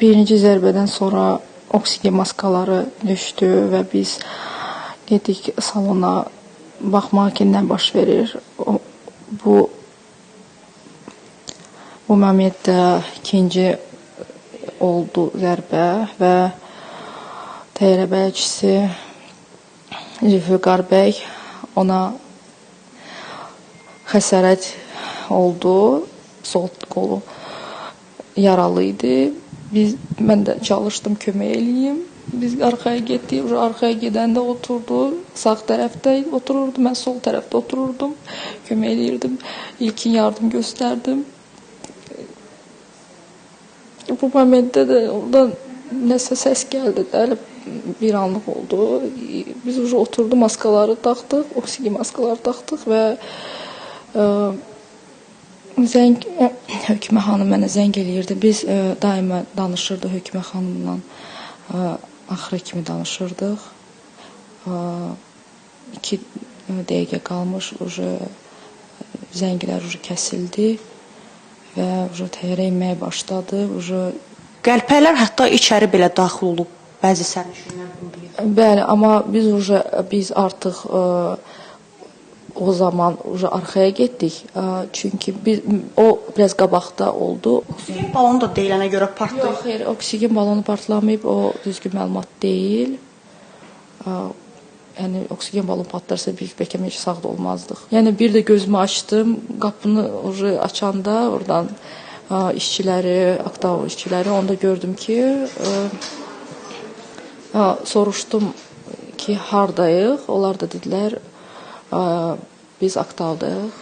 Birinci zərbədən sonra oksigen maskaları düşdü və biz getdik salona baxmağa ki, nə baş verir. Bu momentdə ikinci oldu zərbə və təyyarə bələdçisi Zülfüqar bəy, ona xəsarət oldu, sol qolu yaralı idi. Mən də çalışdım kömək eləyim. Biz arxaya getdik, arxaya gedəndə oturdu, sağ tərəfdə otururdu, mən sol tərəfdə otururdum, kömək eləyirdim, ilkin yardım göstərdim. Bu momentdə də oradan nəsə səs gəldi, bir anlıq oldu. Biz oturdu, maskaları taxdıq, oksigen maskaları taxdıq və Hökümə xanım mənə zəng eləyirdi. Biz daima danışırdıq Hökümə xanımla, axıra kimi danışırdıq. 2 dəqiqə qalmış, zənglər kəsildi və təyyarə inməyə başladı. Qəlpələr hətta içəri belə daxil olub, bəzi sərnişinlər. Bəli, amma biz artıq o zaman arxaya getdik. Çünki o biraz qabaqda oldu. Oksigen balonu da deyilənə görə partlayıb. Yox, xeyr, oksigen balonu partlamayıb, o düzgün məlumat deyil. Yəni, oksigen balonu partlarsa biz bəlkə heç sağ da olmazdıq. Yəni, bir də gözümü açdım, qapını açanda oradan işçiləri, Aktav işçiləri, onda gördüm ki, soruşdum ki, hardayıq. Onlar da dedilər, biz Aktavdayıq.